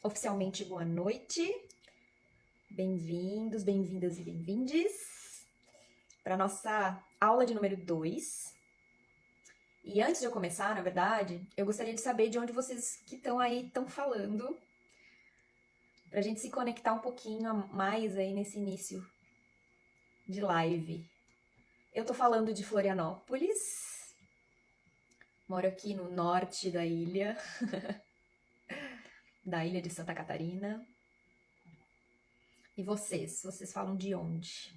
oficialmente boa noite. Bem-vindos, bem-vindas e bem-vindes para nossa aula de número 2. E antes de eu começar, na verdade, eu gostaria de saber de onde vocês que estão aí estão falando, para a gente se conectar um pouquinho mais aí nesse início de live. Eu tô falando de Florianópolis, moro aqui no norte da ilha de Santa Catarina. E vocês? Vocês falam de onde?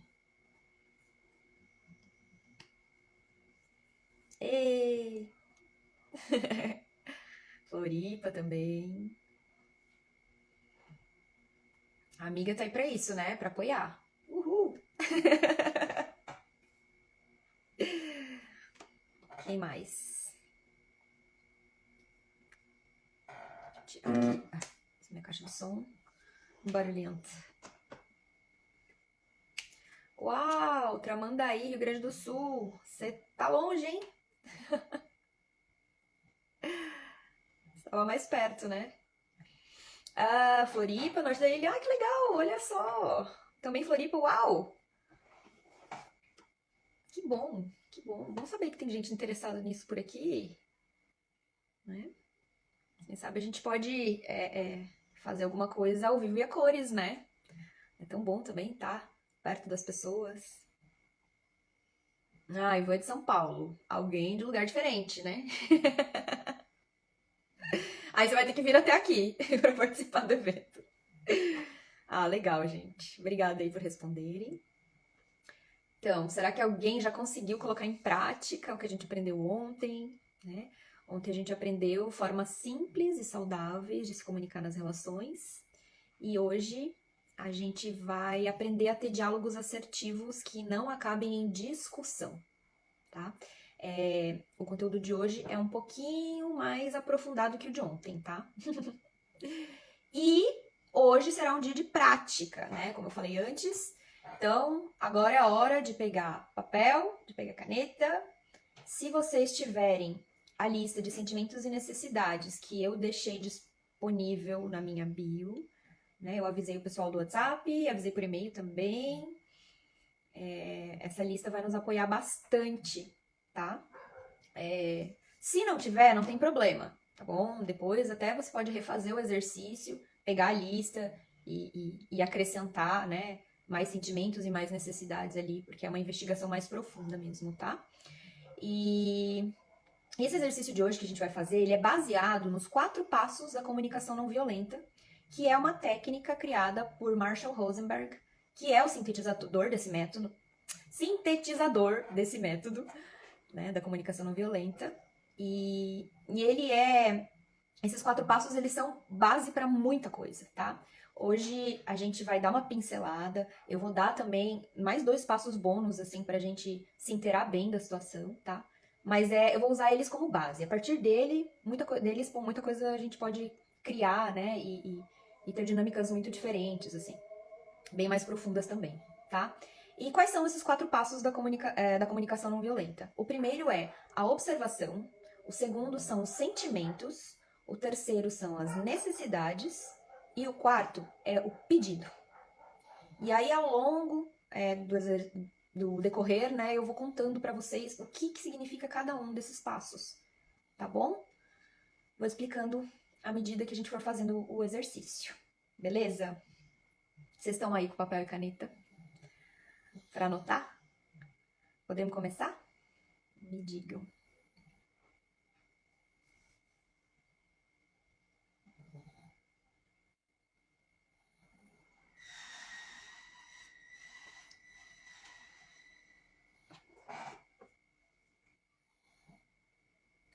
Ei! Floripa também. A amiga tá aí pra isso, né? Pra apoiar. Uhul! Quem mais? Deixa eu tirar aqui. Essa é minha caixa de som. Barulhenta. Uau! Tramandaí, Rio Grande do Sul. Você tá longe, hein? Estava mais perto, né? Ah, Floripa, norte da ilha. Ah, que legal! Olha só! Também Floripa, uau! Que bom, que bom. Bom saber que tem gente interessada nisso por aqui, né? Quem sabe a gente pode fazer alguma coisa ao vivo e a cores, né? É tão bom também estar perto das pessoas. Ah, eu vou de São Paulo. Alguém de lugar diferente, né? Aí você vai ter que vir até aqui para participar do evento. Ah, legal, gente. Obrigada aí por responderem. Então, será que alguém já conseguiu colocar em prática o que a gente aprendeu ontem, né? Ontem a gente aprendeu formas simples e saudáveis de se comunicar nas relações. E hoje a gente vai aprender a ter diálogos assertivos que não acabem em discussão, tá? O conteúdo de hoje é um pouquinho mais aprofundado que o de ontem, tá? E hoje será um dia de prática, né? Como eu falei antes. Então, agora é a hora de pegar papel, de pegar caneta. Se vocês tiverem a lista de sentimentos e necessidades que eu deixei disponível na minha bio, né? Eu avisei o pessoal do WhatsApp, avisei por e-mail também. Essa lista vai nos apoiar bastante, tá? Se não tiver, não tem problema, tá bom? Depois até você pode refazer o exercício, pegar a lista e acrescentar, né? Mais sentimentos e mais necessidades ali, porque é uma investigação mais profunda mesmo, tá? E esse exercício de hoje que a gente vai fazer, ele é baseado nos 4 passos da comunicação não violenta, que é uma técnica criada por Marshall Rosenberg, que é o sintetizador desse método, né, da comunicação não violenta. E esses 4 passos, eles são base para muita coisa, tá? Hoje a gente vai dar uma pincelada, eu vou dar também mais 2 passos bônus, assim, pra gente se inteirar bem da situação, tá? Mas eu vou usar eles como base. A partir deles, muita coisa a gente pode criar, né? E ter dinâmicas muito diferentes, assim. Bem mais profundas também, tá? E quais são esses 4 passos da comunicação não violenta? O primeiro é a observação, o segundo são os sentimentos, o terceiro são as necessidades e o quarto é o pedido. E aí, ao longo do decorrer, né, eu vou contando para vocês o que significa cada um desses passos, tá bom? Vou explicando à medida que a gente for fazendo o exercício, beleza? Vocês estão aí com papel e caneta para anotar? Podemos começar? Me digam.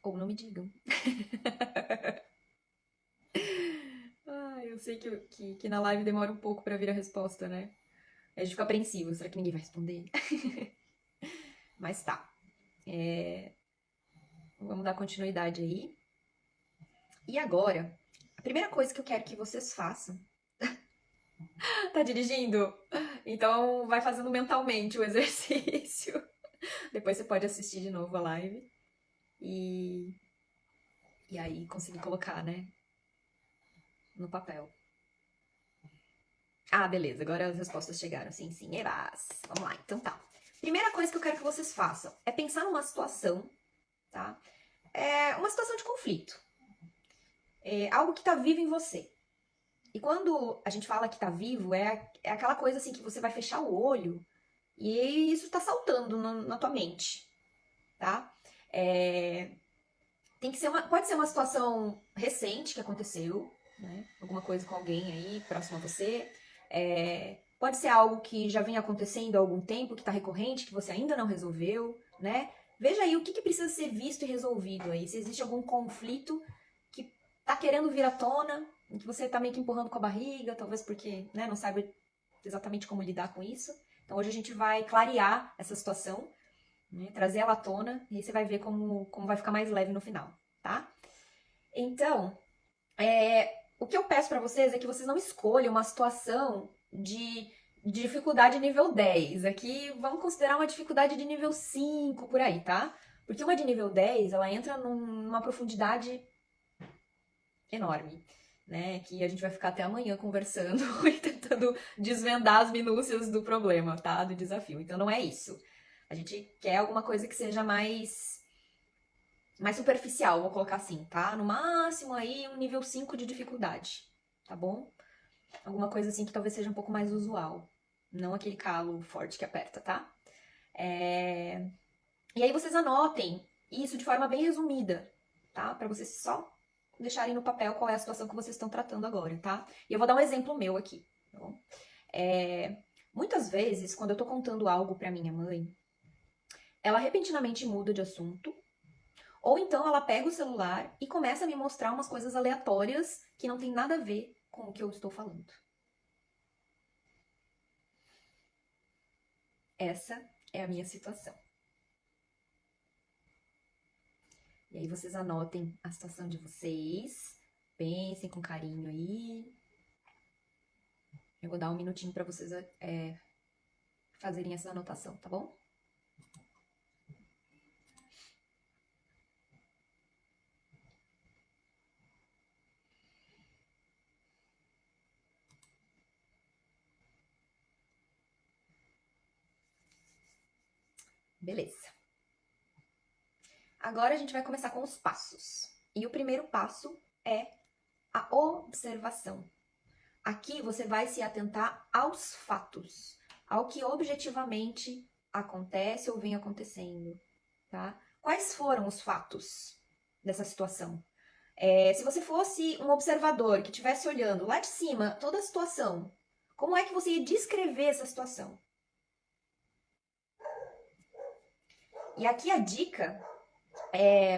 Ou não me digam. Eu sei que na live demora um pouco para vir a resposta, né? A gente fica apreensivo, será que ninguém vai responder? Mas tá. Vamos dar continuidade aí. E agora, a primeira coisa que eu quero que vocês façam. Tá dirigindo? Então vai fazendo mentalmente o exercício. Depois você pode assistir de novo a live. E aí conseguir colocar, né? no papel. Ah, beleza, agora as respostas chegaram. Sim, sim, evas. Vamos lá, então tá. Primeira coisa que eu quero que vocês façam é pensar numa situação, tá? É uma situação de conflito. É algo que tá vivo em você. E quando a gente fala que tá vivo, é aquela coisa assim que você vai fechar o olho e isso tá saltando na tua mente, tá? Tem que ser pode ser uma situação recente que aconteceu, né? Alguma coisa com alguém aí próximo a você. Pode ser algo que já vem acontecendo há algum tempo, que tá recorrente, que você ainda não resolveu, né? Veja aí o que precisa ser visto e resolvido aí. Se existe algum conflito que tá querendo vir à tona, em que você tá meio que empurrando com a barriga, talvez porque, né, não sabe exatamente como lidar com isso. Então hoje a gente vai clarear essa situação, né, trazer ela à tona, e aí você vai ver como vai ficar mais leve no final, tá? Então, o que eu peço pra vocês é que vocês não escolham uma situação de dificuldade nível 10. Aqui vamos considerar uma dificuldade de nível 5 por aí, tá? Porque uma de nível 10, ela entra numa profundidade enorme, né? Que a gente vai ficar até amanhã conversando e tentando desvendar as minúcias do problema, tá? Do desafio. Então não é isso. A gente quer alguma coisa que seja mais superficial, vou colocar assim, tá? No máximo aí um nível 5 de dificuldade, tá bom? Alguma coisa assim que talvez seja um pouco mais usual. Não aquele calo forte que aperta, tá? E aí vocês anotem isso de forma bem resumida, tá? Pra vocês só deixarem no papel qual é a situação que vocês estão tratando agora, tá? E eu vou dar um exemplo meu aqui, tá bom? Muitas vezes, quando eu tô contando algo pra minha mãe, ela repentinamente muda de assunto, ou então ela pega o celular e começa a me mostrar umas coisas aleatórias que não tem nada a ver com o que eu estou falando. Essa é a minha situação. E aí vocês anotem a situação de vocês, pensem com carinho aí. Eu vou dar um minutinho para vocês fazerem essa anotação, tá bom? Beleza. Agora a gente vai começar com os passos. E o primeiro passo é a observação. Aqui você vai se atentar aos fatos, ao que objetivamente acontece ou vem acontecendo, tá? Quais foram os fatos dessa situação? Se você fosse um observador que estivesse olhando lá de cima toda a situação, como é que você ia descrever essa situação? E aqui a dica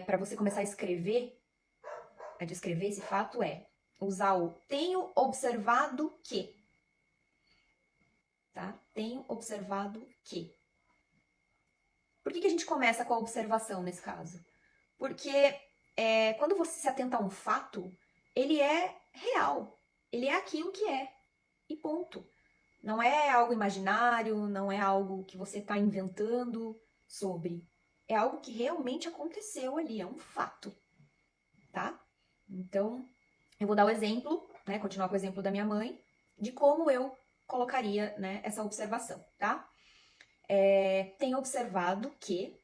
para você começar a descrever esse fato usar o tenho observado que. Tá? Tenho observado que. Por que a gente começa com a observação nesse caso? Porque quando você se atenta a um fato, ele é real. Ele é aquilo que é. E ponto. Não é algo imaginário, não é algo que você está inventando sobre. É algo que realmente aconteceu ali, é um fato. Tá? Então, eu vou dar o exemplo, né, continuar com o exemplo da minha mãe, de como eu colocaria, né, essa observação, tá? Tenho observado que,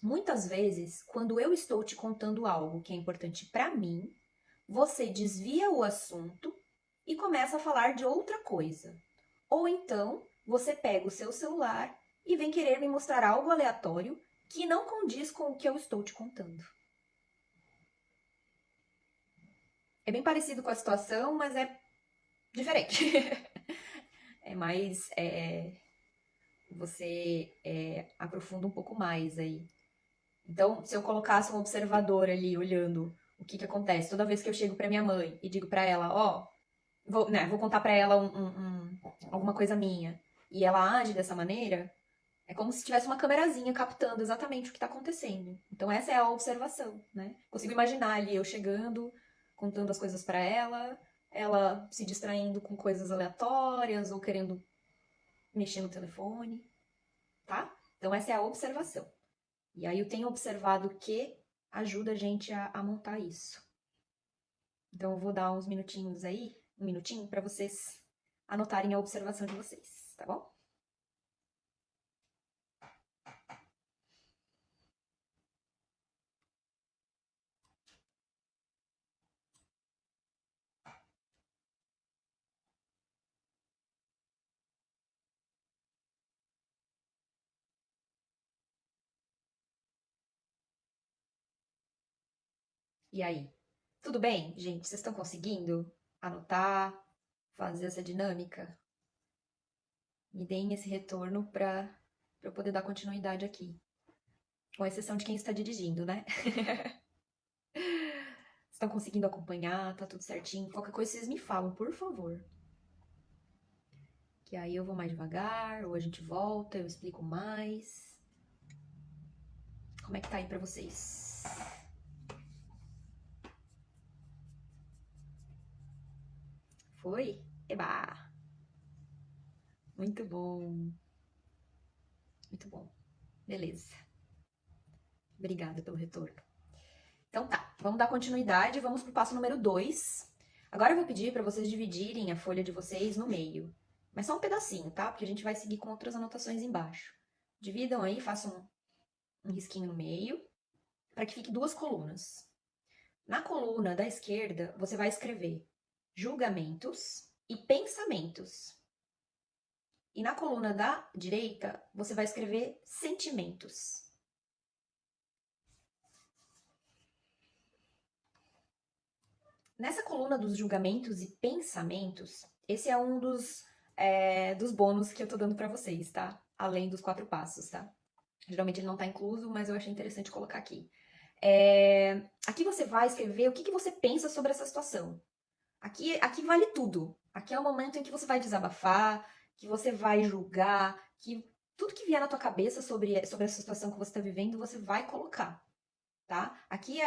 muitas vezes, quando eu estou te contando algo que é importante para mim, você desvia o assunto e começa a falar de outra coisa. Ou então, você pega o seu celular e vem querer me mostrar algo aleatório que não condiz com o que eu estou te contando. É bem parecido com a situação, mas é diferente. É mais. Você aprofunda um pouco mais aí. Então, se eu colocasse um observador ali olhando o que acontece, toda vez que eu chego pra minha mãe e digo pra ela, ó, vou contar pra ela alguma coisa minha, e ela age dessa maneira, é como se tivesse uma câmerazinha captando exatamente o que tá acontecendo. Então, essa é a observação, né? Consigo imaginar ali eu chegando, contando as coisas pra ela se distraindo com coisas aleatórias ou querendo mexer no telefone, tá? Então, essa é a observação. E aí eu tenho observado que ajuda a gente a montar isso. Então eu vou dar uns minutinhos aí, um minutinho, para vocês anotarem a observação de vocês, tá bom? E aí? Tudo bem, gente? Vocês estão conseguindo anotar, fazer essa dinâmica? Me deem esse retorno para eu poder dar continuidade aqui. Com exceção de quem está dirigindo, né? Estão conseguindo acompanhar? Tá tudo certinho? Qualquer coisa vocês me falam, por favor. Que aí eu vou mais devagar, ou a gente volta, eu explico mais. Como é que tá aí pra vocês? Foi? Eba! Muito bom. Muito bom. Beleza. Obrigada pelo retorno. Então tá, vamos dar continuidade, vamos pro passo número 2. Agora eu vou pedir para vocês dividirem a folha de vocês no meio. Mas só um pedacinho, tá? Porque a gente vai seguir com outras anotações embaixo. Dividam aí, façam um risquinho no meio, para que fique duas colunas. Na coluna da esquerda, você vai escrever julgamentos e pensamentos. E na coluna da direita, você vai escrever sentimentos. Nessa coluna dos julgamentos e pensamentos, esse é um dos bônus que eu tô dando pra vocês, tá? Além dos 4 passos, tá? Geralmente ele não tá incluso, mas eu achei interessante colocar aqui. Aqui você vai escrever o que você pensa sobre essa situação. Aqui vale tudo. Aqui é o momento em que você vai desabafar, que você vai julgar, que tudo que vier na tua cabeça sobre essa situação que você está vivendo, você vai colocar, tá?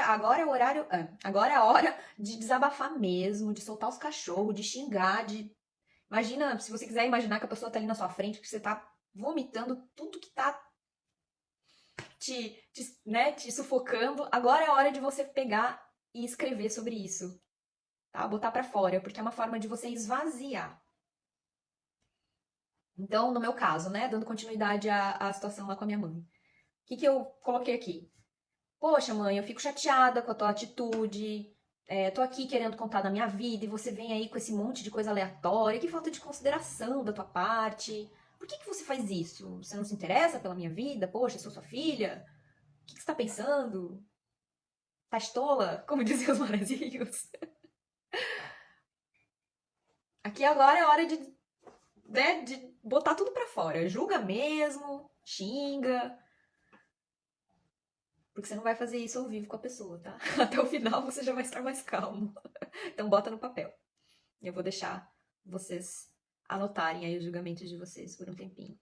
Agora é o horário, agora é a hora de desabafar mesmo, de soltar os cachorros, de xingar, imagina, se você quiser imaginar que a pessoa tá ali na sua frente, que você tá vomitando tudo que tá te sufocando, agora é a hora de você pegar e escrever sobre isso, tá? Botar pra fora, porque é uma forma de você esvaziar. Então, no meu caso, né, dando continuidade à situação lá com a minha mãe. O que eu coloquei aqui? Poxa, mãe, eu fico chateada com a tua atitude, tô aqui querendo contar da minha vida e você vem aí com esse monte de coisa aleatória, que falta de consideração da tua parte. Por que você faz isso? Você não se interessa pela minha vida? Poxa, eu sou sua filha? O que você tá pensando? Tá tola? Como diziam os manezinhos. Aqui agora é hora de botar tudo pra fora. Julga mesmo, xinga. Porque você não vai fazer isso ao vivo com a pessoa, tá? Até o final você já vai estar mais calmo. Então bota no papel. Eu vou deixar vocês anotarem aí os julgamentos de vocês por um tempinho.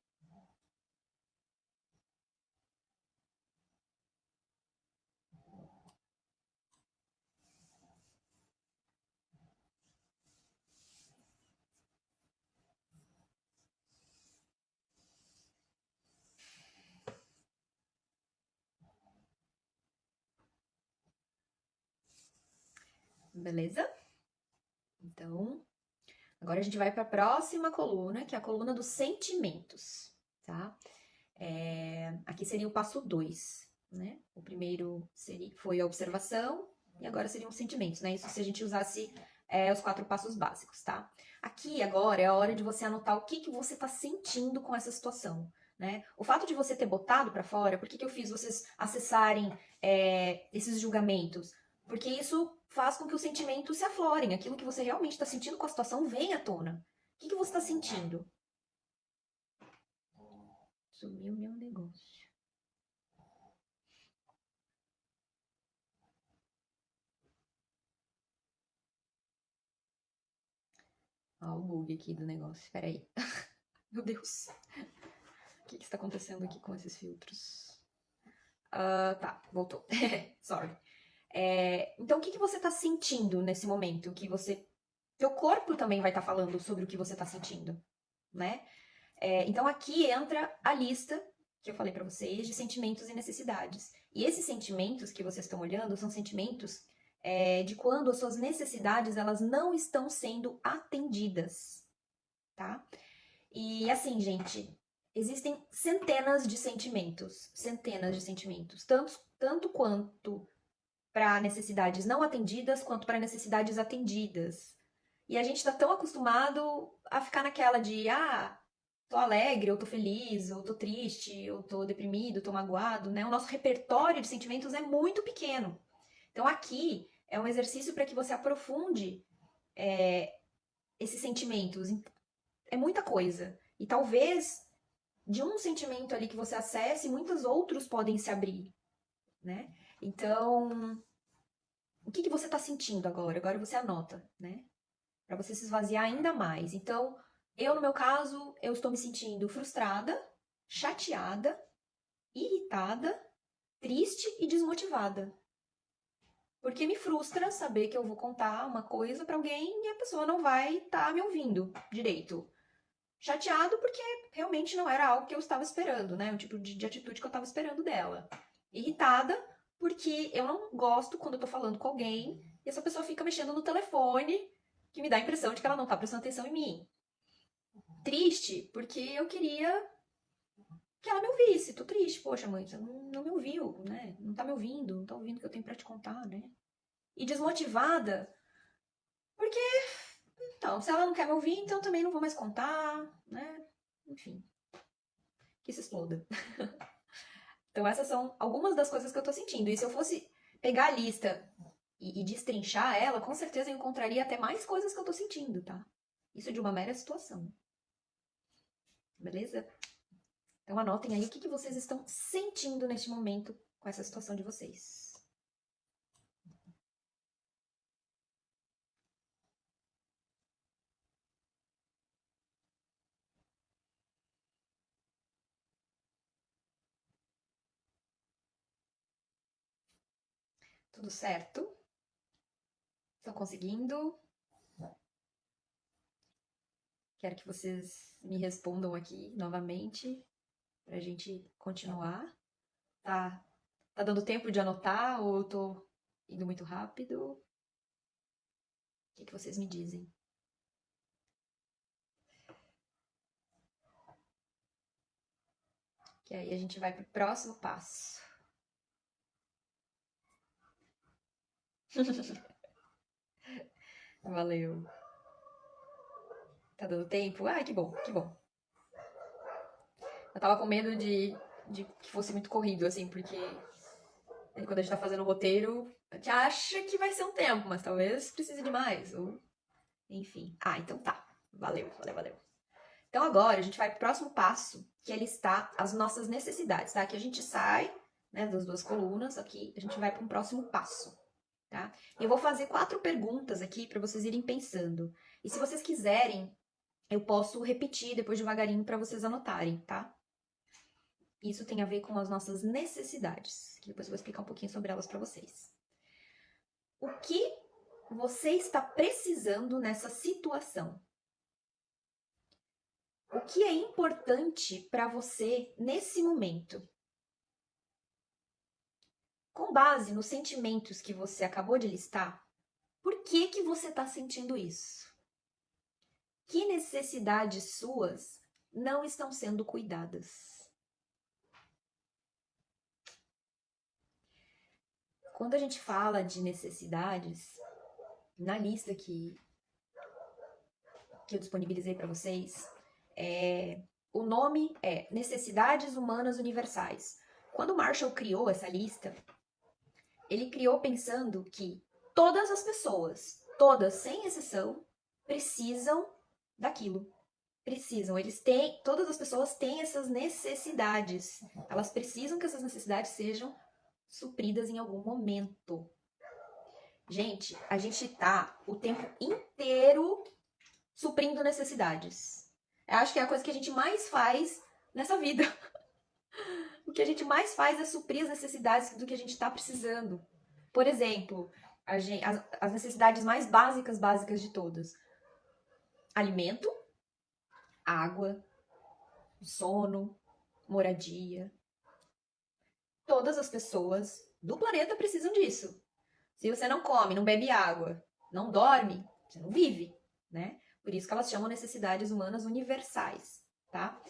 Beleza? Então, agora a gente vai para a próxima coluna, que é a coluna dos sentimentos, tá? Aqui seria o passo 2, né? O primeiro foi a observação e agora seriam os sentimentos, né? Isso se a gente usasse os 4 passos básicos, tá? Aqui agora é a hora de você anotar o que você está sentindo com essa situação, né? O fato de você ter botado para fora, por que eu fiz vocês acessarem esses julgamentos? Porque isso faz com que os sentimentos se aflorem, aquilo que você realmente está sentindo com a situação vem à tona. O que você está sentindo? Sumiu meu negócio. Ó, o bug aqui do negócio. Peraí. Meu Deus. O que está acontecendo aqui com esses filtros? Tá, voltou. Sorry. Então, o que você está sentindo nesse momento? Teu corpo também vai estar falando sobre o que você está sentindo, né? Então, aqui entra a lista que eu falei para vocês de sentimentos e necessidades. E esses sentimentos que vocês estão olhando são sentimentos de quando as suas necessidades elas não estão sendo atendidas, tá? E assim, gente, existem centenas de sentimentos, tanto quanto para necessidades não atendidas quanto para necessidades atendidas. E a gente está tão acostumado a ficar naquela de, tô alegre, ou tô feliz, ou tô triste, ou tô deprimido, tô magoado, né? O nosso repertório de sentimentos é muito pequeno. Então aqui é um exercício para que você aprofunde esses sentimentos. É muita coisa. E talvez de um sentimento ali que você acesse, muitos outros podem se abrir, né? Então, o que você está sentindo agora? Agora você anota, né? Para você se esvaziar ainda mais. Então, no meu caso, eu estou me sentindo frustrada, chateada, irritada, triste e desmotivada. Porque me frustra saber que eu vou contar uma coisa para alguém e a pessoa não vai estar me ouvindo direito. Chateado porque realmente não era algo que eu estava esperando, né? O tipo de atitude que eu estava esperando dela. Irritada porque eu não gosto quando eu tô falando com alguém e essa pessoa fica mexendo no telefone, que me dá a impressão de que ela não tá prestando atenção em mim. Triste porque eu queria que ela me ouvisse. Tô triste, poxa, mãe, você não me ouviu, né? Não tá me ouvindo, não tá ouvindo o que eu tenho pra te contar, né? E desmotivada porque, então, se ela não quer me ouvir, então também não vou mais contar, né? Enfim, que se exploda. Então essas são algumas das coisas que eu tô sentindo. E se eu fosse pegar a lista e destrinchar ela, com certeza eu encontraria até mais coisas que eu tô sentindo, tá? Isso de uma mera situação. Beleza? Então anotem aí o que vocês estão sentindo neste momento com essa situação de vocês. Tudo certo? Estão conseguindo? Quero que vocês me respondam aqui novamente pra gente continuar. Tá dando tempo de anotar ou eu tô indo muito rápido? O que vocês me dizem? Que aí a gente vai pro próximo passo. Valeu. Tá dando tempo? Ai, que bom, que bom. Eu tava com medo de que fosse muito corrido, assim, porque quando a gente tá fazendo o roteiro, a gente acha que vai ser um tempo, mas talvez precise de mais. Ou... Enfim. Então tá. Valeu, valeu, valeu. Então agora a gente vai pro próximo passo, que é listar as nossas necessidades, tá? Aqui a gente sai, né, das duas colunas, aqui a gente vai para um próximo passo, tá? Eu vou fazer 4 perguntas aqui para vocês irem pensando. E se vocês quiserem, eu posso repetir depois devagarinho para vocês anotarem, tá? Isso tem a ver com as nossas necessidades, que depois eu vou explicar um pouquinho sobre elas para vocês. O que você está precisando nessa situação? O que é importante para você nesse momento? Com base nos sentimentos que você acabou de listar, por que você está sentindo isso? Que necessidades suas não estão sendo cuidadas? Quando a gente fala de necessidades, na lista que eu disponibilizei para vocês, o nome é Necessidades Humanas Universais. Quando Marshall criou essa lista, ele criou pensando que todas as pessoas, todas sem exceção, precisam daquilo. Precisam, todas as pessoas têm essas necessidades. Elas precisam que essas necessidades sejam supridas em algum momento. Gente, a gente tá o tempo inteiro suprindo necessidades. Eu acho que é a coisa que a gente mais faz nessa vida. O que a gente mais faz é suprir as necessidades do que a gente está precisando. Por exemplo, as necessidades mais básicas de todas: alimento, água, sono, moradia. Todas as pessoas do planeta precisam disso. Se você não come, não bebe água, não dorme, você não vive, né? Por isso que elas chamam necessidades humanas universais, tá?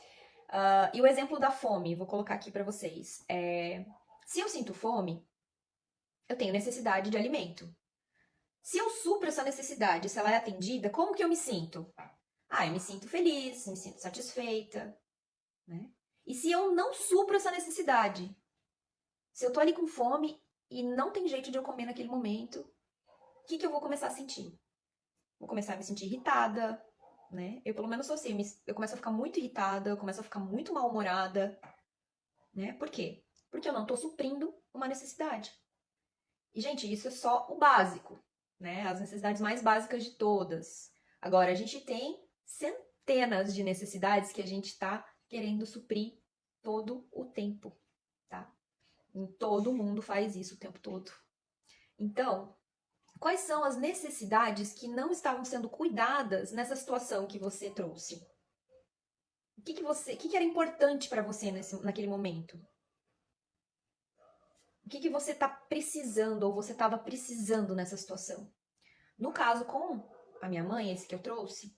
E o exemplo da fome, vou colocar aqui para vocês. Se eu sinto fome, eu tenho necessidade de alimento. Se eu supro essa necessidade, se ela é atendida, como que eu me sinto? Eu me sinto feliz, me sinto satisfeita, né? E se eu não supro essa necessidade, se eu tô ali com fome e não tem jeito de eu comer naquele momento, o que eu vou começar a sentir? Vou começar a me sentir irritada, né? Eu pelo menos sou assim, eu começo a ficar muito irritada, eu começo a ficar muito mal-humorada, né? Por quê? Porque eu não tô suprindo uma necessidade. E, gente, isso é só o básico, né? As necessidades mais básicas de todas. Agora, a gente tem centenas de necessidades que a gente tá querendo suprir todo o tempo, tá? Todo mundo faz isso o tempo todo. Então, quais são as necessidades que não estavam sendo cuidadas nessa situação que você trouxe? O que era importante para você naquele momento? O que você está precisando ou você estava precisando nessa situação? No caso com a minha mãe, esse que eu trouxe,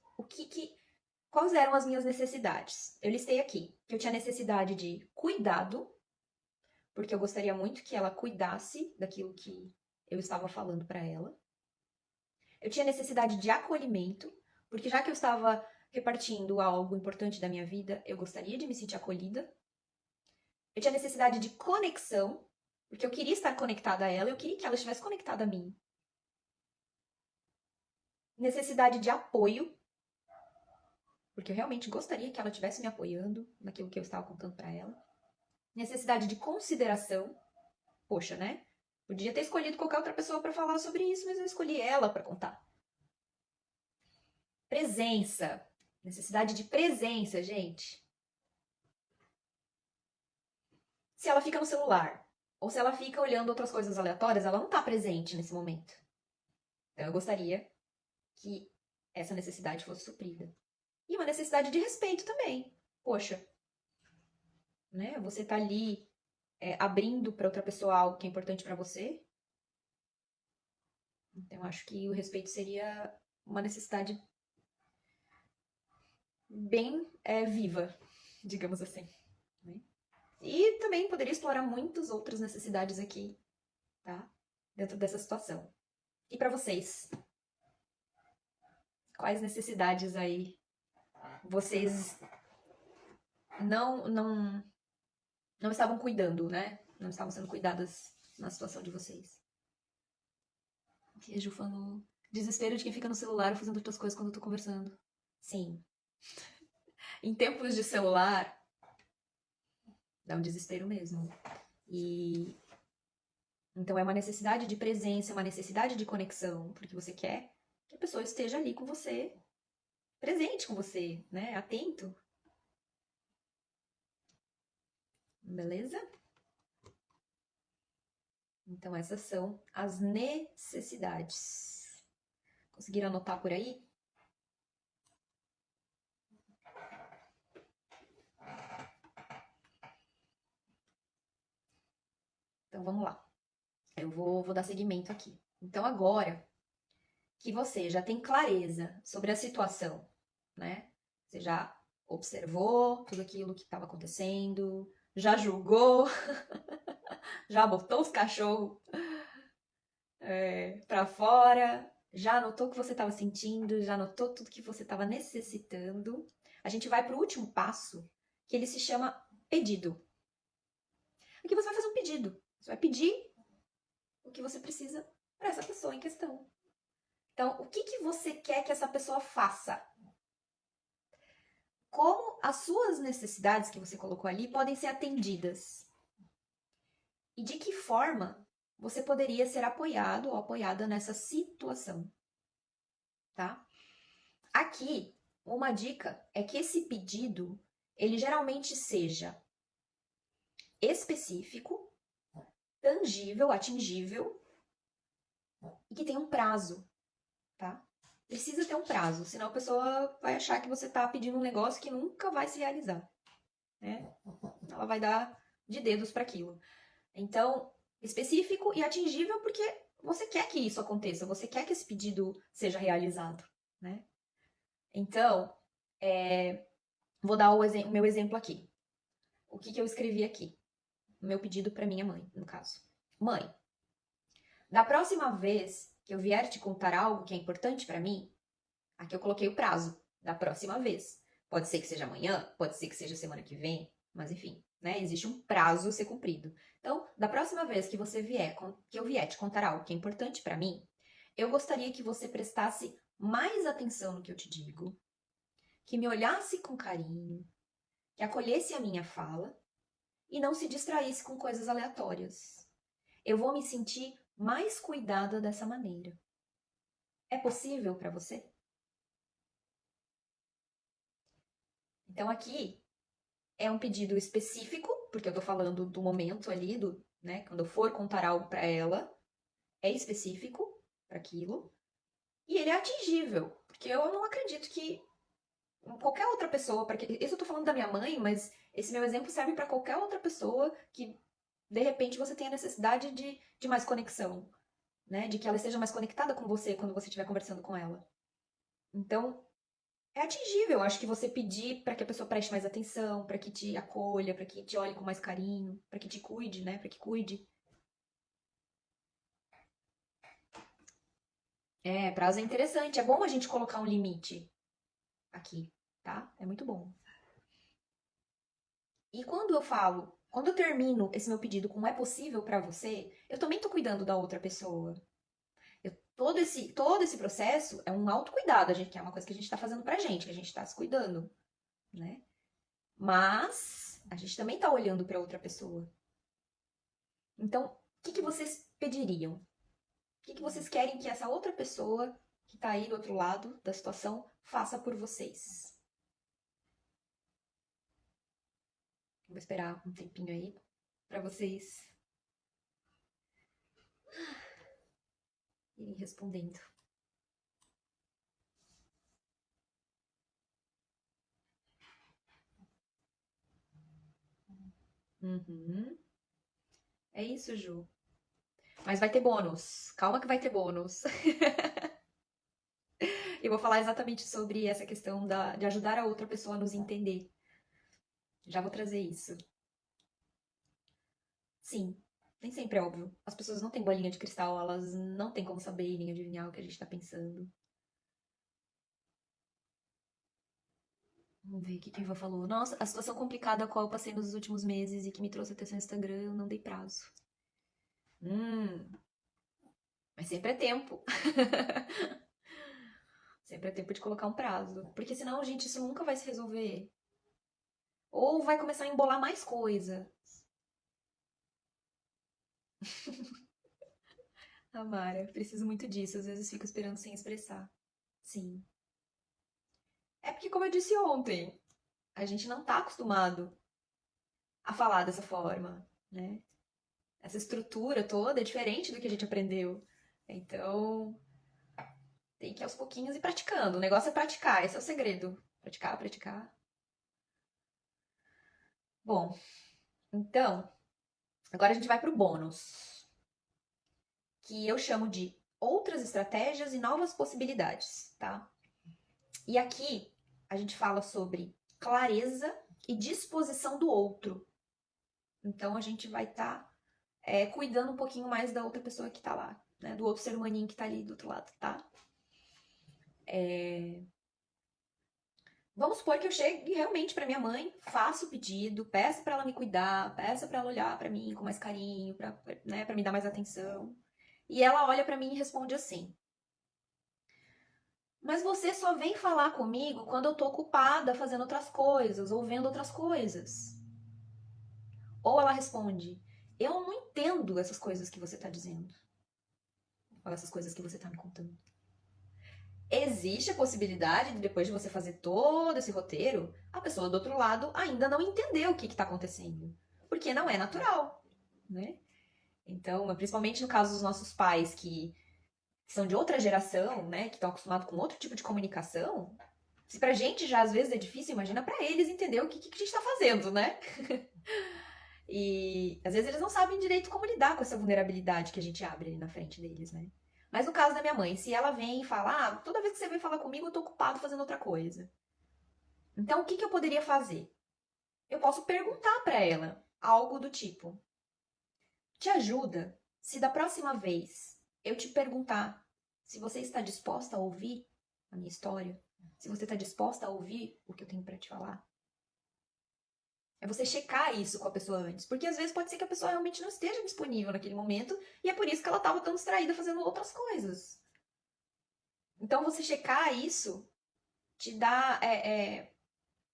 quais eram as minhas necessidades? Eu listei aqui que eu tinha necessidade de cuidado, porque eu gostaria muito que ela cuidasse daquilo que eu estava falando para ela. Eu tinha necessidade de acolhimento, porque já que eu estava repartindo algo importante da minha vida, eu gostaria de me sentir acolhida. Eu tinha necessidade de conexão, porque eu queria estar conectada a ela, eu queria que ela estivesse conectada a mim. Necessidade de apoio, porque eu realmente gostaria que ela estivesse me apoiando naquilo que eu estava contando para ela. Necessidade de consideração. Poxa, né? Podia ter escolhido qualquer outra pessoa para falar sobre isso, mas eu escolhi ela para contar. Presença. Necessidade de presença, gente. Se ela fica no celular, ou se ela fica olhando outras coisas aleatórias, ela não está presente nesse momento. Então eu gostaria que essa necessidade fosse suprida. E uma necessidade de respeito também. Poxa, né? Você tá ali abrindo para outra pessoa algo que é importante para você. Então acho que o respeito seria uma necessidade bem viva, digamos assim. Né? E também poderia explorar muitas outras necessidades aqui, tá? Dentro dessa situação. E para vocês? Quais necessidades aí vocês não estavam cuidando, né? Não estavam sendo cuidadas na situação de vocês. Aqui a Ju falou, desespero de quem fica no celular fazendo outras coisas quando eu tô conversando. Sim. Em tempos de celular, dá um desespero mesmo. E então é uma necessidade de presença, uma necessidade de conexão, porque você quer que a pessoa esteja ali com você, presente com você, né? Atento. Beleza? Então essas são as necessidades. Conseguiram anotar por aí? Então vamos lá. Eu vou dar seguimento aqui. Então agora que você já tem clareza sobre a situação, né? Você já observou tudo aquilo que estava acontecendo, já julgou, já botou os cachorros para fora, já anotou o que você estava sentindo, já anotou tudo que você estava necessitando. A gente vai para o último passo, que ele se chama pedido. Aqui você vai fazer um pedido. Você vai pedir o que você precisa para essa pessoa em questão. Então, o que você quer que essa pessoa faça? Como as suas necessidades que você colocou ali podem ser atendidas? E de que forma você poderia ser apoiado ou apoiada nessa situação? Tá? Aqui, uma dica é que esse pedido, ele geralmente seja específico, tangível, atingível e que tenha um prazo, tá? Precisa ter um prazo, senão a pessoa vai achar que você tá pedindo um negócio que nunca vai se realizar, né? Ela vai dar de dedos para aquilo. Então, específico e atingível porque você quer que isso aconteça, você quer que esse pedido seja realizado, né? Então, vou dar o meu exemplo aqui. O que eu escrevi aqui? O meu pedido para minha mãe, no caso. Mãe, da próxima vez que eu vier te contar algo que é importante para mim, aqui eu coloquei o prazo, da próxima vez. Pode ser que seja amanhã, pode ser que seja semana que vem, mas enfim, né? Existe um prazo a ser cumprido. Então, da próxima vez que que eu vier te contar algo que é importante para mim, eu gostaria que você prestasse mais atenção no que eu te digo, que me olhasse com carinho, que acolhesse a minha fala e não se distraísse com coisas aleatórias. Eu vou me sentir mais cuidada dessa maneira. É possível para você? Então aqui é um pedido específico, porque eu tô falando do momento ali, né, quando eu for contar algo para ela, é específico para aquilo, e ele é atingível, porque eu não acredito que qualquer outra pessoa, porque isso eu tô falando da minha mãe, mas esse meu exemplo serve para qualquer outra pessoa que de repente você tenha necessidade de mais conexão, né, de que ela esteja mais conectada com você quando você estiver conversando com ela. Então, é atingível, acho que você pedir para que a pessoa preste mais atenção, para que te acolha, para que te olhe com mais carinho, para que te cuide, né? Para que cuide. Prazo é interessante. É bom a gente colocar um limite aqui, tá? É muito bom. E quando eu termino esse meu pedido com é possível para você, eu também tô cuidando da outra pessoa. Todo esse processo é um autocuidado, que é uma coisa que a gente tá fazendo pra gente, que a gente tá se cuidando, né? Mas a gente também tá olhando para outra pessoa. Então, o que vocês pediriam? O que vocês querem que essa outra pessoa que tá aí do outro lado da situação faça por vocês? Vou esperar um tempinho aí para vocês irem respondendo. Uhum. É isso, Ju. Mas vai ter bônus. Calma que vai ter bônus. Eu vou falar exatamente sobre essa questão de ajudar a outra pessoa a nos entender. Já vou trazer isso. Sim, nem sempre é óbvio. As pessoas não têm bolinha de cristal, elas não têm como saber nem adivinhar o que a gente tá pensando. Vamos ver o que a Iva falou. Nossa, a situação complicada a qual eu passei nos últimos meses e que me trouxe até seu Instagram, eu não dei prazo. Mas sempre é tempo. Sempre é tempo de colocar um prazo. Porque senão, gente, isso nunca vai se resolver. Ou vai começar a embolar mais coisa. Amara, preciso muito disso. Às vezes fico esperando sem expressar. Sim. É porque, como eu disse ontem, a gente não tá acostumado a falar dessa forma, né? Essa estrutura toda é diferente do que a gente aprendeu. Então, tem que ir aos pouquinhos ir praticando. O negócio é praticar, esse é o segredo. Praticar, praticar. Bom, então, agora a gente vai pro bônus, que eu chamo de outras estratégias e novas possibilidades, tá? E aqui a gente fala sobre clareza e disposição do outro. Então a gente vai estar cuidando um pouquinho mais da outra pessoa que tá lá, né? Do outro ser humaninho que tá ali do outro lado, tá? Vamos supor que eu chegue realmente para minha mãe, faço o pedido, peço para ela me cuidar, peço para ela olhar para mim com mais carinho, né, para me dar mais atenção. E ela olha para mim e responde assim: "Mas você só vem falar comigo quando eu tô ocupada fazendo outras coisas ou vendo outras coisas." Ou ela responde: "Eu não entendo essas coisas que você tá dizendo. Ou essas coisas que você tá me contando." Existe a possibilidade de, depois de você fazer todo esse roteiro, a pessoa do outro lado ainda não entendeu o que está acontecendo. Porque não é natural, né? Então, principalmente no caso dos nossos pais que são de outra geração, né? Que estão acostumados com outro tipo de comunicação. Se pra gente já às vezes é difícil, imagina pra eles entender o que a gente tá fazendo, né? E às vezes eles não sabem direito como lidar com essa vulnerabilidade que a gente abre ali na frente deles, né? Mas no caso da minha mãe, se ela vem e fala, toda vez que você vem falar comigo, eu tô ocupado fazendo outra coisa. Então, o que eu poderia fazer? Eu posso perguntar pra ela algo do tipo: te ajuda se da próxima vez eu te perguntar se você está disposta a ouvir a minha história? Se você está disposta a ouvir o que eu tenho pra te falar? É você checar isso com a pessoa antes. Porque às vezes pode ser que a pessoa realmente não esteja disponível naquele momento e é por isso que ela estava tão distraída fazendo outras coisas. Então você checar isso te dá.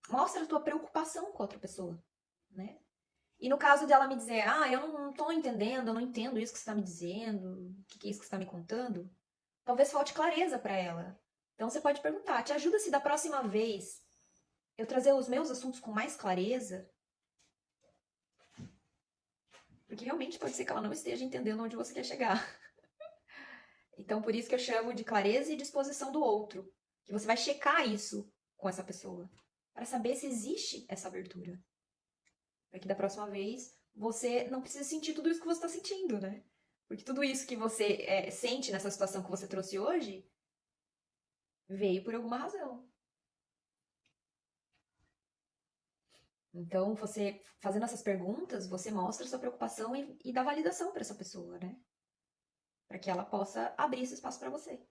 Mostra a tua preocupação com a outra pessoa, né? E no caso dela me dizer, eu não tô entendendo, eu não entendo isso que você tá me dizendo, o que é isso que você tá me contando, talvez falte clareza para ela. Então você pode perguntar, te ajuda se da próxima vez eu trazer os meus assuntos com mais clareza? Porque realmente pode ser que ela não esteja entendendo onde você quer chegar. Então por isso que eu chamo de clareza e disposição do outro. Que você vai checar isso com essa pessoa. Para saber se existe essa abertura. Para que da próxima vez você não precise sentir tudo isso que você está sentindo, né? Porque tudo isso que você sente nessa situação que você trouxe hoje veio por alguma razão. Então, você fazendo essas perguntas, você mostra sua preocupação e dá validação para essa pessoa, né? Para que ela possa abrir esse espaço para você.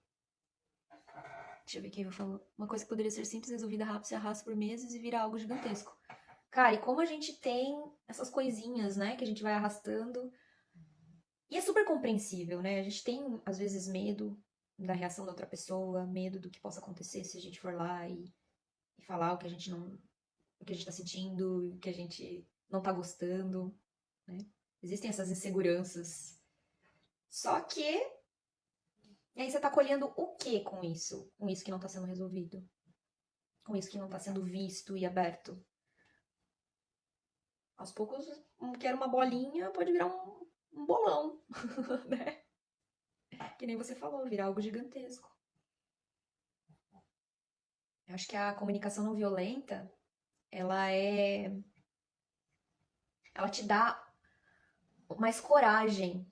Deixa eu ver quem falou. Uma coisa que poderia ser simples, resolvida rápido, se arrasta por meses e vira algo gigantesco. Cara, e como a gente tem essas coisinhas, né, que a gente vai arrastando. E é super compreensível, né? A gente tem, às vezes, medo da reação da outra pessoa, medo do que possa acontecer se a gente for lá e falar o que a gente não. O que a gente tá sentindo, o que a gente não tá gostando, né? Existem essas inseguranças. Só que. E aí você tá colhendo o que com isso? Com isso que não tá sendo resolvido? Com isso que não tá sendo visto e aberto? Aos poucos, que era uma bolinha pode virar um bolão, né? Que nem você falou, virar algo gigantesco. Eu acho que a comunicação não violenta, ela é. Ela te dá mais coragem.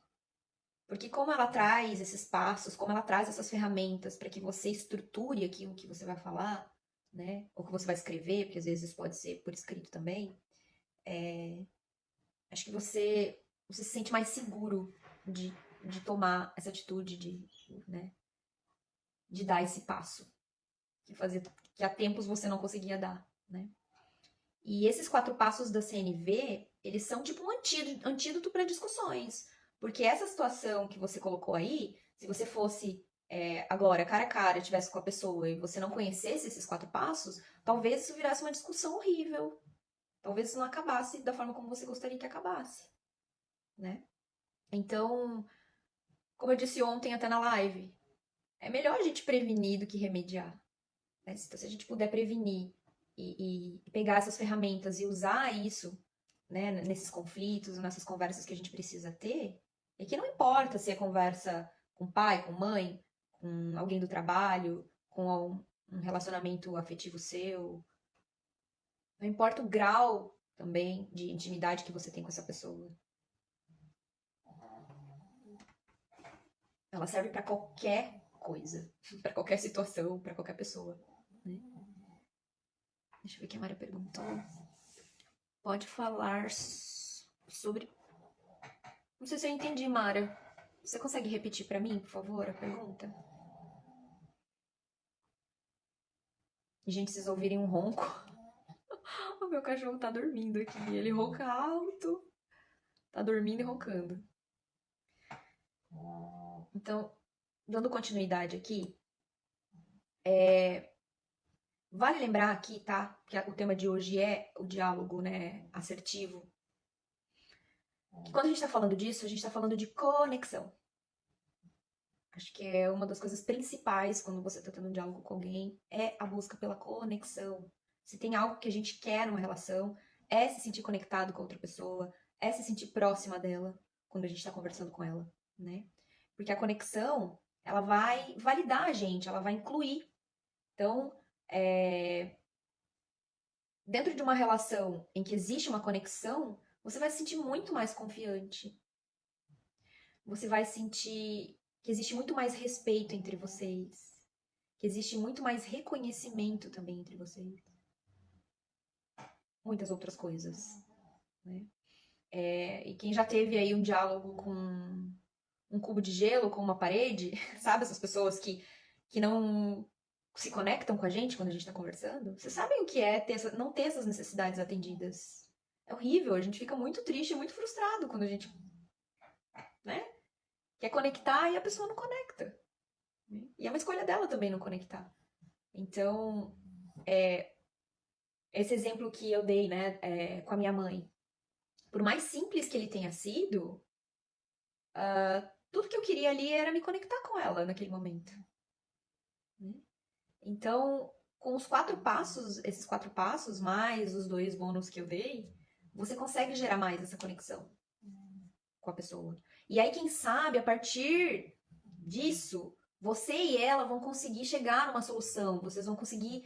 Porque como ela traz esses passos, como ela traz essas ferramentas para que você estruture aquilo que você vai falar, né? Ou que você vai escrever, porque às vezes pode ser por escrito também. Acho que você se sente mais seguro de tomar essa atitude, né? De dar esse passo. Que há tempos você não conseguia dar, né? E esses 4 passos da CNV, eles são tipo um antídoto para discussões. Porque essa situação que você colocou aí, se você fosse agora, cara a cara, tivesse com a pessoa e você não conhecesse esses 4 passos, talvez isso virasse uma discussão horrível. Talvez isso não acabasse da forma como você gostaria que acabasse, né? Então, como eu disse ontem até na live, é melhor a gente prevenir do que remediar. Né? Então, se a gente puder prevenir e pegar essas ferramentas e usar isso, né, nesses conflitos, nessas conversas que a gente precisa ter, e que não importa se é conversa com pai, com mãe, com alguém do trabalho, com um relacionamento afetivo seu, não importa o grau também de intimidade que você tem com essa pessoa. Ela serve para qualquer coisa, para qualquer situação, para qualquer pessoa. Né? Deixa eu ver o que a Mara perguntou. Pode falar sobre. Não sei se eu entendi, Mara. Você consegue repetir para mim, por favor, a pergunta? Gente, vocês ouvirem um ronco? O meu cachorro tá dormindo aqui. Ele ronca alto. Tá dormindo e roncando. Então, dando continuidade aqui, vale lembrar aqui, tá? Que o tema de hoje é o diálogo, né, assertivo. Que quando a gente tá falando disso, a gente tá falando de conexão. Acho que é uma das coisas principais quando você tá tendo um diálogo com alguém, é a busca pela conexão. Se tem algo que a gente quer numa relação, é se sentir conectado com outra pessoa, é se sentir próxima dela quando a gente tá conversando com ela, né? Porque a conexão, ela vai validar a gente, ela vai incluir. Então, dentro de uma relação em que existe uma conexão, você vai se sentir muito mais confiante. Você vai sentir que existe muito mais respeito entre vocês, que existe muito mais reconhecimento também entre vocês. Muitas outras coisas, né? E quem já teve aí um diálogo com um cubo de gelo, com uma parede, sabe? Essas pessoas que não se conectam com a gente quando a gente tá conversando. Vocês sabem o que é não ter essas necessidades atendidas. É horrível, a gente fica muito triste e muito frustrado quando a gente, né, quer conectar e a pessoa não conecta. E é uma escolha dela também não conectar. Então, esse exemplo que eu dei, né, com a minha mãe, por mais simples que ele tenha sido, tudo que eu queria ali era me conectar com ela naquele momento. Então, com os 4 passos, esses 4 passos, mais os 2 bônus que eu dei, você consegue gerar mais essa conexão com a pessoa. E aí, quem sabe, a partir disso, você e ela vão conseguir chegar numa solução, vocês vão conseguir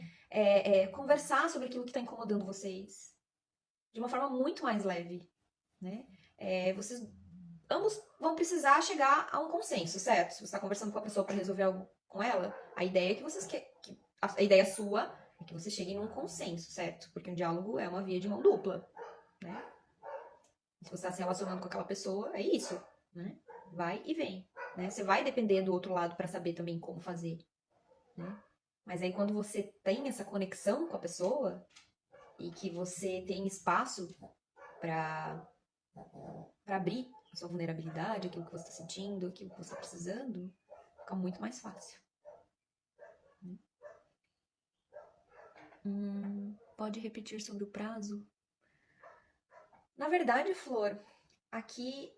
conversar sobre aquilo que está incomodando vocês de uma forma muito mais leve, né? Vocês ambos vão precisar chegar a um consenso, certo? Se você está conversando com a pessoa para resolver algo com ela, a ideia é que vocês a ideia sua é que vocês cheguem num consenso, certo? Porque um diálogo é uma via de mão dupla, né? Se você está se relacionando com aquela pessoa, é isso, né? Vai e vem, né? Você vai depender do outro lado para saber também como fazer, né? Mas aí quando você tem essa conexão com a pessoa e que você tem espaço para abrir a sua vulnerabilidade, aquilo que você está sentindo, aquilo que você está precisando, fica muito mais fácil. Pode repetir sobre o prazo? Na verdade, Flor, aqui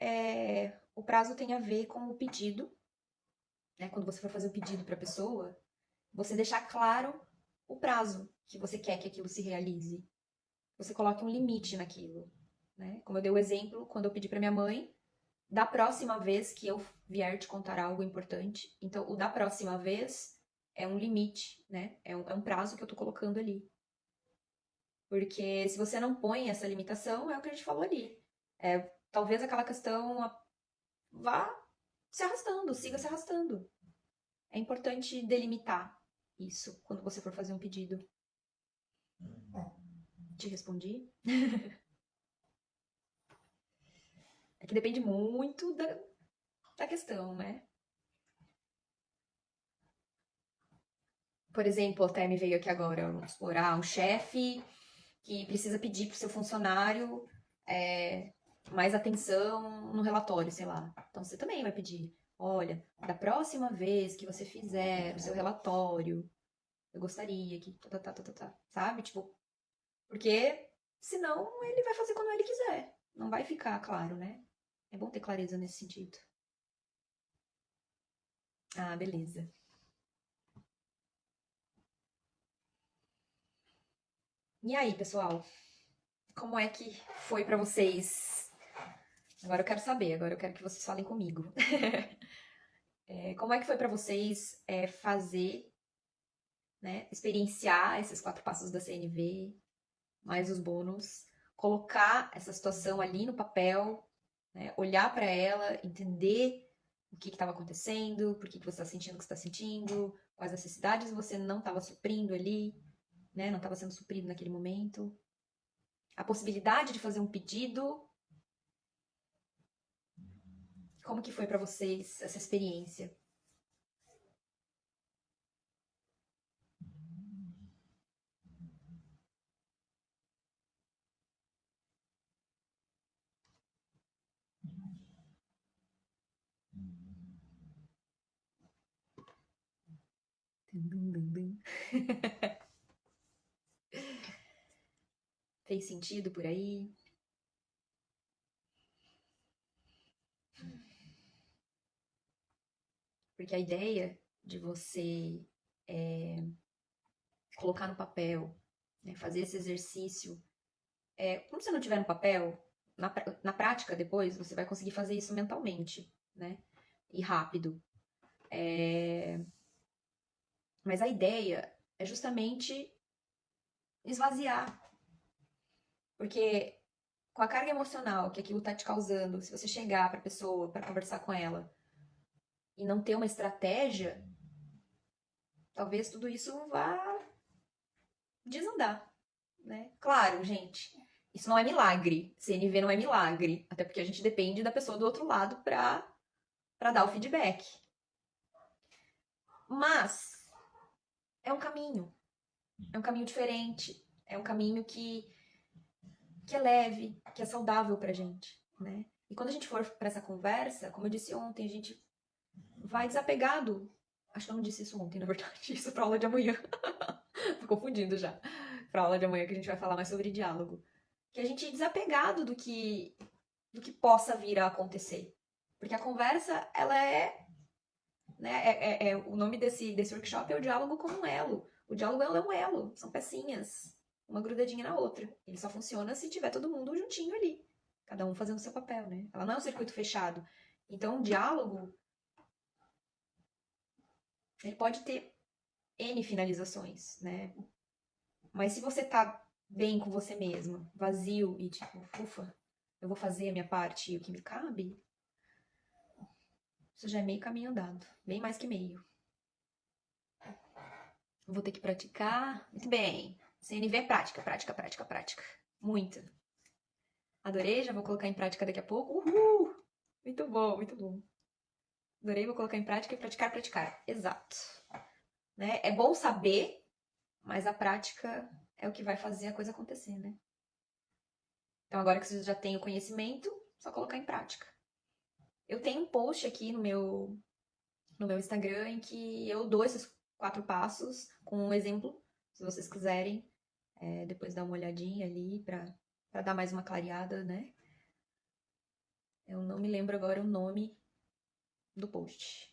o prazo tem a ver com o pedido, né? Quando você for fazer o pedido para a pessoa, você deixar claro o prazo que você quer que aquilo se realize. Você coloque um limite naquilo, né? Como eu dei o exemplo, quando eu pedi para minha mãe, da próxima vez que eu vier te contar algo importante. Então, o da próxima vez é um limite, né? É um prazo que eu tô colocando ali. Porque se você não põe essa limitação, é o que a gente falou ali. Talvez aquela questão vá se arrastando, siga se arrastando. É importante delimitar isso quando você for fazer um pedido. Te respondi? É que depende muito da questão, né? Por exemplo, até me veio aqui agora, vamos supor, um chefe que precisa pedir pro seu funcionário mais atenção no relatório, sei lá. Então você também vai pedir, olha, da próxima vez que você fizer o seu relatório, eu gostaria que sabe? Tipo, porque senão ele vai fazer quando ele quiser. Não vai ficar claro, né? É bom ter clareza nesse sentido. Ah, beleza. E aí, pessoal? Como é que foi pra vocês? Agora eu quero saber, agora eu quero que vocês falem comigo. Como é que foi pra vocês fazer, né, experienciar esses 4 passos da CNV, mais os bônus, colocar essa situação ali no papel, né, olhar pra ela, entender o que estava acontecendo, por que você está sentindo o que está sentindo, quais necessidades você não estava suprindo ali, né, não estava sendo suprido naquele momento. A possibilidade de fazer um pedido. Como que foi pra vocês essa experiência? Fez sentido por aí? Porque a ideia de você colocar no papel, né, fazer esse exercício, quando você não tiver no papel, na prática depois, você vai conseguir fazer isso mentalmente, né? E rápido. Mas a ideia é justamente esvaziar. Porque com a carga emocional que aquilo tá te causando, se você chegar pra pessoa pra conversar com ela e não ter uma estratégia, talvez tudo isso vá desandar, né? Claro, gente, isso não é milagre. CNV não é milagre, até porque a gente depende da pessoa do outro lado pra dar o feedback. Mas é um caminho. É um caminho diferente. É um caminho que é leve, que é saudável pra gente, né? E quando a gente for pra essa conversa, como eu disse ontem, a gente vai desapegado. Acho que eu não disse isso ontem, na verdade. Isso pra aula de amanhã. Tô confundindo já. Pra aula de amanhã que a gente vai falar mais sobre diálogo. Que a gente é desapegado do que possa vir a acontecer. Porque a conversa, ela é, né, o nome desse workshop é o diálogo como um elo. O diálogo é um elo, são pecinhas, uma grudadinha na outra. Ele só funciona se tiver todo mundo juntinho ali, cada um fazendo o seu papel, né? Ela não é um circuito fechado. Então, o diálogo, ele pode ter N finalizações, né? Mas se você tá bem com você mesma, vazio e tipo, ufa, eu vou fazer a minha parte e o que me cabe, isso já é meio caminho andado. Bem mais que meio. Vou ter que praticar. Muito bem. CNV é prática, prática, prática, prática. Muita. Adorei, já vou colocar em prática daqui a pouco. Uhul! Muito bom, muito bom. Adorei, vou colocar em prática e praticar, praticar. Exato. Né? É bom saber, mas a prática é o que vai fazer a coisa acontecer, né? Então agora que você já tem o conhecimento, só colocar em prática. Eu tenho um post aqui no meu Instagram em que eu dou esses 4 passos com um exemplo, se vocês quiserem depois dar uma olhadinha ali pra dar mais uma clareada, né? Eu não me lembro agora o nome do post,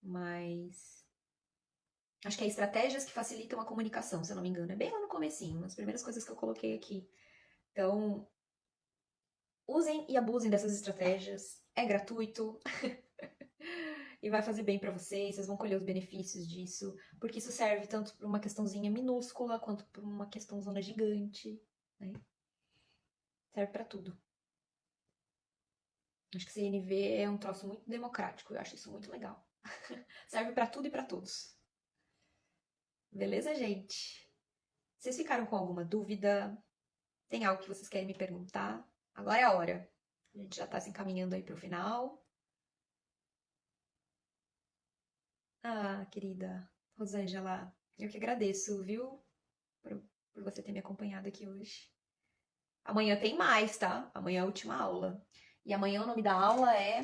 mas acho que é estratégias que facilitam a comunicação, se eu não me engano. É bem lá no comecinho, uma das primeiras coisas que eu coloquei aqui. Então, usem e abusem dessas estratégias. É gratuito. E vai fazer bem pra vocês vão colher os benefícios disso, porque isso serve tanto para uma questãozinha minúscula quanto para uma questãozona gigante, né? Serve pra tudo. Acho que CNV é um troço muito democrático, eu acho isso muito legal. Serve pra tudo e pra todos. Beleza, gente? Vocês ficaram com alguma dúvida? Tem algo que vocês querem me perguntar? Agora é a hora. A gente já tá se encaminhando aí pro final. Ah, querida Rosângela, eu que agradeço, viu? Por você ter me acompanhado aqui hoje. Amanhã tem mais, tá? Amanhã é a última aula. E amanhã o nome da aula é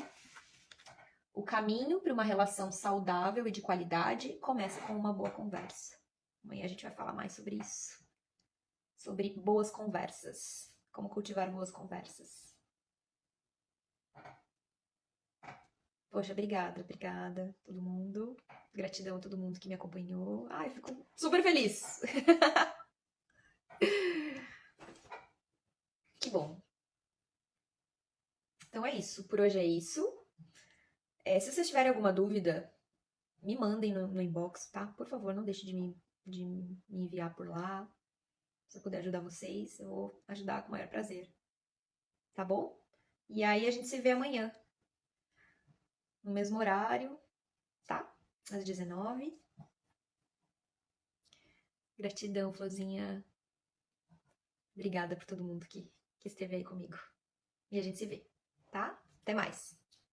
O Caminho para uma Relação Saudável e de Qualidade começa com uma boa conversa. Amanhã a gente vai falar mais sobre isso. Sobre boas conversas. Como cultivar boas conversas. Poxa, obrigada todo mundo. Gratidão a todo mundo que me acompanhou. Ai, fico super feliz. Que bom. Então é isso. Por hoje é isso. Se vocês tiverem alguma dúvida, me mandem no inbox, tá? Por favor, não deixe de me enviar por lá. Se eu puder ajudar vocês, eu vou ajudar com o maior prazer. Tá bom? E aí a gente se vê amanhã. No mesmo horário, tá? Às 19. Gratidão, Florzinha. Obrigada por todo mundo que esteve aí comigo. E a gente se vê, tá? Até mais.